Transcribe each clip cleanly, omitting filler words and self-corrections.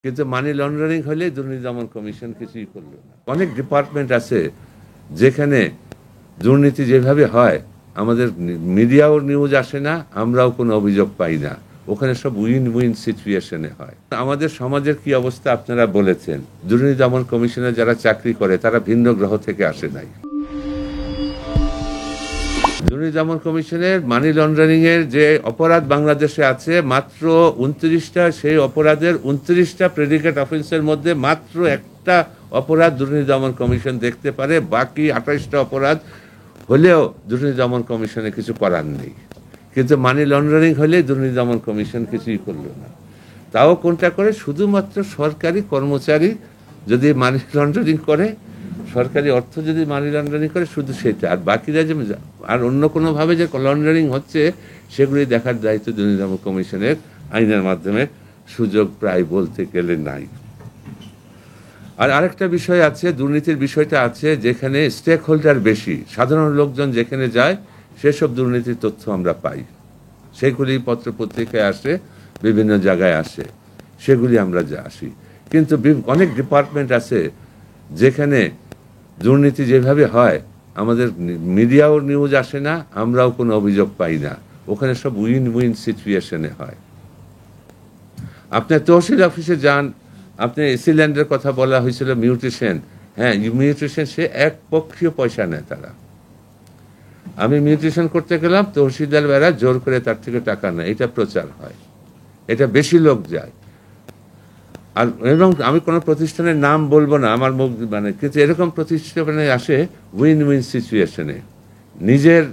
কিন্তু money laundering হলে দুর্নীতি দমন কমিশন কিছুই করলো না। অনেক ডিপার্টমেন্ট আছে যেখানে দুর্নীতি যেভাবে হয় আমাদের মিডিয়াও নিউজ আসে না, আমরাও কোনো অভিযোগ পাই না। ওখানে সব উইন উইন সিচুয়েশনে হয়। আমাদের সমাজের কি অবস্থা আপনারা বলেছেন। দুর্নীতি দমন কমিশনে যারা চাকরি করে তারা ভিন্ন গ্রহ থেকে আসে নাই। দুর্নীতি দমন কমিশনের মানি লন্ডারিং এর যে অপরাধ বাংলাদেশে আছে মাত্র 29টা, সেই অপরাধের 29টা প্রেডিকেট অফেন্সের মধ্যে মাত্র একটা অপরাধ দুর্নীতি দমন কমিশন দেখতে পারে, বাকি 28টা অপরাধ হলেও দুর্নীতি দমন কমিশনে কিছু করার নেই। কিন্তু মানি লন্ডারিং হলে দুর্নীতি দমন কমিশন কিছুই করলো না। তাও কোনটা করে, শুধুমাত্র সরকারি কর্মচারী যদি মানি লন্ডারিং করে, সরকারি অর্থ যদি মানি লন্ডারিং করে, শুধু সেটা। আর বাকিরা যে আর অন্য কোনোভাবে যে লন্ডারিং হচ্ছে সেগুলি দেখার দায়িত্ব দুর্নীতি দমন কমিশনের আইনের মাধ্যমে সুযোগ প্রায় বলতে গেলে নাই। আর আরেকটা বিষয় আছে, দুর্নীতির বিষয়টা আছে যেখানে স্টেক হোল্ডার বেশি, সাধারণ লোকজন যেখানে যায় সেসব দুর্নীতির তথ্য আমরা পাই। সেগুলি পত্রপত্রিকায় আসে, বিভিন্ন জায়গায় আসে, সেগুলি আমরা আসি। কিন্তু অনেক ডিপার্টমেন্ট আছে যেখানে দুর্নীতি যেভাবে হয় আমাদের মিডিয়াও নিউজ আসে না, আমরাও কোনো অভিযোগ পাই না। ওখানে সব উইন উইন সিচুয়েশনে হয়। আপনার তহসিল অফিসে যান, আপনি এসিল্যান্ডের কথা বলা হয়েছিল, মিউটেশন, হ্যাঁ মিউটেশন, সে এক পক্ষীয় পয়সা নেয় তারা। আমি মিউটেশন করতে গেলাম, তহসিলদার বেড়া জোর করে তার থেকে টাকা নেয়, এটা প্রচার হয়, এটা বেশি লোক যায়। আর এবং আমি কোনো প্রতিষ্ঠানের নাম বলবো না, আমার মুখ কিন্তু এরকম প্রতিষ্ঠানে আসে উইন উইন সিচুয়েশনে। নিজের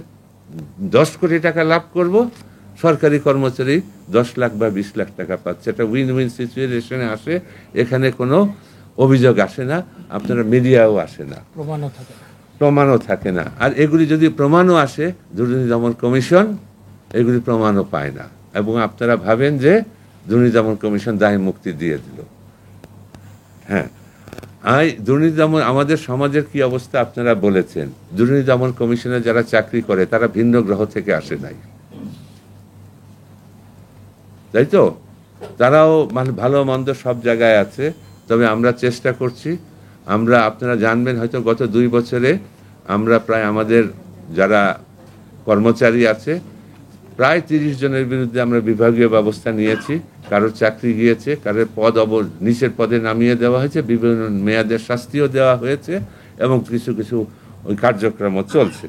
10 কোটি টাকা লাভ করব, সরকারি কর্মচারী 10 লাখ বা 20 লাখ টাকা পাচ্ছে। এটা উইন উইন সিচুয়েশনে আসে, এখানে কোনো অভিযোগ আসে না, আপনারা মিডিয়াও আসে না, প্রমাণও থাকে না। আর এগুলি যদি প্রমাণও আসে, দুর্নীতি দমন কমিশন এগুলি প্রমাণও পায় না, এবং আপনারা ভাবেন যে দুর্নীতি দমন কমিশন দায় মুক্তি দিয়ে দিল। হ্যাঁ, দুর্নীতি দমন আমাদের সমাজের কি অবস্থা আপনারা বলেছেন। দুর্নীতি দমন কমিশনে যারা চাকরি করে তারা ভিন্ন গ্রহ থেকে আসে নাই, তাই তো? তারাও ভালো মন্দ সব জায়গায় আছে। তবে আমরা চেষ্টা করছি, আপনারা জানবেন হয়তো গত 2 বছরে আমরা প্রায় আমাদের যারা কর্মচারী আছে প্রায় 30 জনের বিরুদ্ধে আমরা বিভাগীয় ব্যবস্থা নিয়েছি। কারোর চাকরি গিয়েছে, কারোর পদ নিচের পদে নামিয়ে দেওয়া হয়েছে, বিভিন্ন মেয়াদের শাস্তিও দেওয়া হয়েছে, এবং কিছু কিছু ওই কার্যক্রমও চলছে।